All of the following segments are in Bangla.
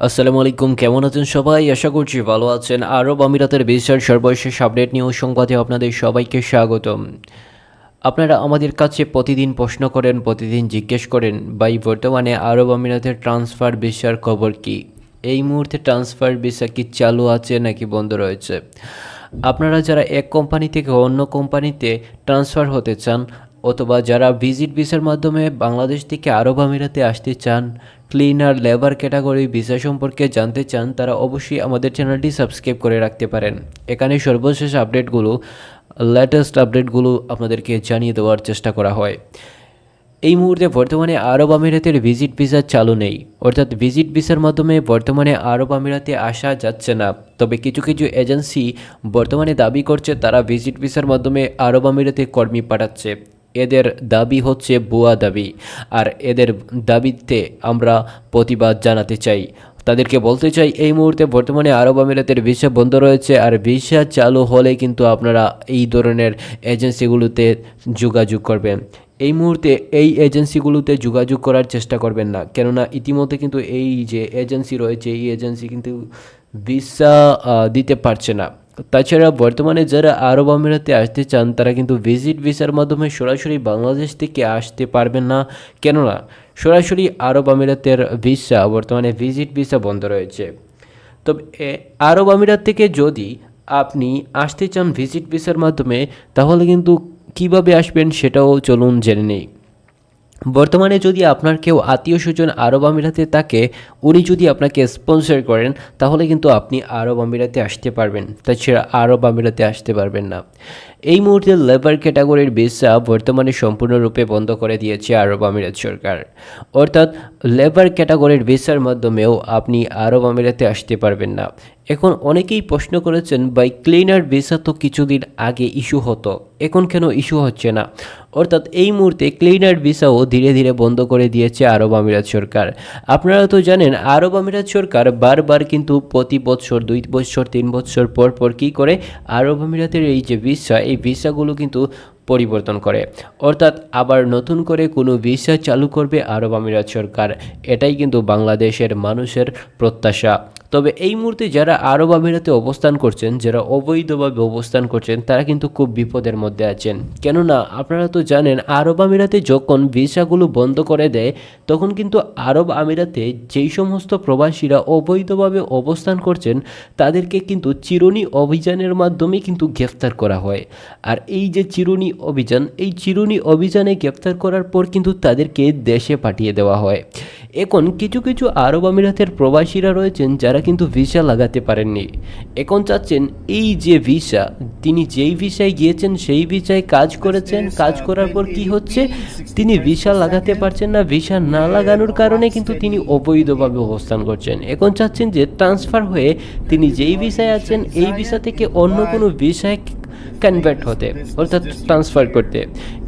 আসসালামু আলাইকুম, কেমন আছেন সবাই? আশা করছি ভালো আছেন। আরব আমিরাতের ভিসার সর্বশেষ আপডেট নিউজ সংবাদে আপনাদের সবাইকে স্বাগতম। আপনারা আমাদের কাছে প্রতিদিন প্রশ্ন করেন, প্রতিদিন জিজ্ঞেস করেন, ভাই বর্তমানে আরব আমিরাতের ট্রান্সফার ভিসার খবর কি? এই মুহূর্তে ট্রান্সফার ভিসা কি চালু আছে নাকি বন্ধ রয়েছে? আপনারা যারা এক কোম্পানি থেকে অন্য কোম্পানিতে ট্রান্সফার হতে চান, অথবা যারা ভিজিট ভিসার মাধ্যমে বাংলাদেশ থেকে আরব আমিরাতে আসতে চান, ক্লিনার, লেবার ক্যাটাগরি ভিসা সম্পর্কে জানতে চান, তারা অবশ্যই আমাদের চ্যানেলটি সাবস্ক্রাইব করে রাখতে পারেন। এখানে সর্বশেষ আপডেটগুলো, লেটেস্ট আপডেটগুলো আপনাদেরকে জানিয়ে দেওয়ার চেষ্টা করা হয়। এই মুহূর্তে বর্তমানে আরব আমিরাতের ভিজিট ভিসা চালু নেই, অর্থাৎ ভিজিট ভিসার মাধ্যমে বর্তমানে আরব আমিরাতে আসা যাচ্ছে না। তবে কিছু কিছু এজেন্সি বর্তমানে দাবি করছে তারা ভিজিট ভিসার মাধ্যমে আরব আমিরাতে কর্মী পাঠাচ্ছে। এদের দাবি হচ্ছে ভুয়া দাবি, আর এদের দাবিতে আমরা প্রতিবাদ জানাতে চাই। তাদেরকে বলতে চাই, এই মুহূর্তে বর্তমানে আরব আমিরাতের ভিসা বন্ধ রয়েছে, আর ভিসা চালু হলে কিন্তু আপনারা এই ধরনের এজেন্সিগুলোতে যোগাযোগ করবেন। এই মুহূর্তে এই এজেন্সিগুলোতে যোগাযোগ করার চেষ্টা করবেন না, কেননা ইতিমধ্যে কিন্তু এই যে এজেন্সি রয়েছে, এই এজেন্সি কিন্তু ভিসা দিতে পারছে না। তাছাড়া বর্তমানে যারা আরব আমিরাতে আসতে চান তারা কিন্তু ভিজিট ভিসার মাধ্যমে সরাসরি বাংলাদেশ থেকে আসতে পারবেন না, কেননা সরাসরি আরব আমিরাতের ভিসা বর্তমানে ভিজিট ভিসা বন্ধ রয়েছে। তবে আরব আমিরাত থেকে যদি আপনি আসতে চান ভিজিট ভিসার মাধ্যমে, তাহলে কিন্তু কিভাবে আসবেন সেটাও চলুন জেনে নেই। বর্তমানে যদি আপনার কেউ আত্মীয় স্বজন আরব আমিরাতে থাকে, উনি যদি আপনাকে স্পন্সর করেন, তাহলে কিন্তু আপনি আরব আমিরাতে আসতে পারবেন, তাছাড়া আরব আমিরাতে আসতে পারবেন না। এই মুহূর্তে লেবার ক্যাটাগরির ভিসা বর্তমানে সম্পূর্ণরূপে বন্ধ করে দিয়েছে আরব আমিরাত সরকার, অর্থাৎ লেবার ক্যাটাগরির ভিসার মাধ্যমেও আপনি আরব আমিরাতে আসতে পারবেন না। এখন অনেকেই প্রশ্ন করেছেন, ভাই ক্লিনার ভিসা তো কিছুদিন আগে ইস্যু হতো, এখন কেন ইস্যু হচ্ছে না? অর্থাৎ এই মুহূর্তে ক্লিনার ভিসাও ধীরে ধীরে বন্ধ করে দিয়েছে আরব আমিরাত সরকার। আপনারা তো জানেন, আরব আমিরাত সরকার বারবার কিন্তু প্রতি বছর 2 বছর 3 বছর পর পর কী করে, আরব আমিরাতের এই যে ভিসা, এই ভিসাগুলো কিন্তু পরিবর্তন করে, অর্থাৎ আবার নতুন করে কোনো ভিসা চালু করবে আরব আমিরাত সরকার। এটাই কিন্তু বাংলাদেশের মানুষের প্রত্যাশা। তবে এই মুহূর্তে যারা আরব আমিরাতে অবস্থান করছেন, যারা অবৈধভাবে অবস্থান করছেন, তারা কিন্তু খুব বিপদের মধ্যে আছেন। কেননা আপনারা তো জানেন, আরব আমিরাতে যখন ভিসাগুলো বন্ধ করে দেয়, তখন কিন্তু আরব আমিরাতে যেই সমস্ত প্রবাসীরা অবৈধভাবে অবস্থান করছেন, তাদেরকে কিন্তু চিরুনি অভিযানের মাধ্যমে কিন্তু গ্রেফতার করা হয়। আর এই যে চিরুনি অভিযান, এই চিরুনি অভিযানে গ্রেফতার করার পর কিন্তু তাদেরকে দেশে পাঠিয়ে দেওয়া হয়। এখন কিছু কিছু আরব আমিরাতের প্রবাসীরা রয়েছেন যারা কিন্তু ভিসা লাগাতে পারেননি। এখন চাচ্ছেন এই যে ভিসা, তিনি যেই ভিসায় গিয়েছেন সেই ভিসায় কাজ করেছেন, কাজ করার পর কি হচ্ছে, তিনি ভিসা লাগাতে পারছেন না। ভিসা না লাগানোর কারণে কিন্তু তিনি অবৈধভাবে অবস্থান করছেন। এখন চাচ্ছেন যে ট্রান্সফার হয়ে তিনি যেই ভিসায় আছেন, এই ভিসা থেকে অন্য কোনো ভিসায় কনভার্ট হতে, অর্থাৎ ট্রান্সফার করতে।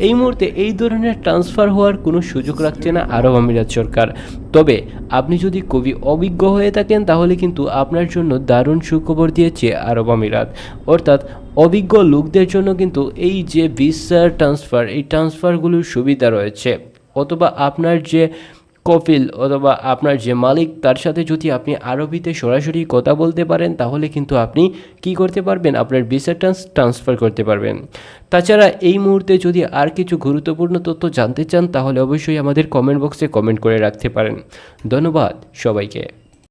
এই মুহূর্তে এই ধরনের ট্রান্সফার হওয়ার কোনো সুযোগ রাখছে না আরব আমিরাত সরকার। তবে আপনি যদি খুবই অভিজ্ঞ হয়ে থাকেন, তাহলে কিন্তু আপনার জন্য দারুণ সুখবর দিয়েছে আরব আমিরাত, অর্থাৎ অভিজ্ঞ লোকদের জন্য কিন্তু এই যে ভিসা ট্রান্সফার, এই ট্রান্সফারগুলোর সুবিধা রয়েছে। অথবা আপনার যে কফিল অথবা আপনার যে মালিক, তার সাথে যদি আপনি আরবিতে সরাসরি কথা বলতে পারেন, তাহলে কিন্তু আপনি কি করতে পারবেন, আপনার ভিসা ট্রান্সফার করতে পারবেন। তাছাড়া এই মুহূর্তে যদি আর কিছু গুরুত্বপূর্ণ তথ্য জানতে চান, তাহলে অবশ্যই আমাদের কমেন্ট বক্সে কমেন্ট করে রাখতে পারেন। ধন্যবাদ সবাইকে।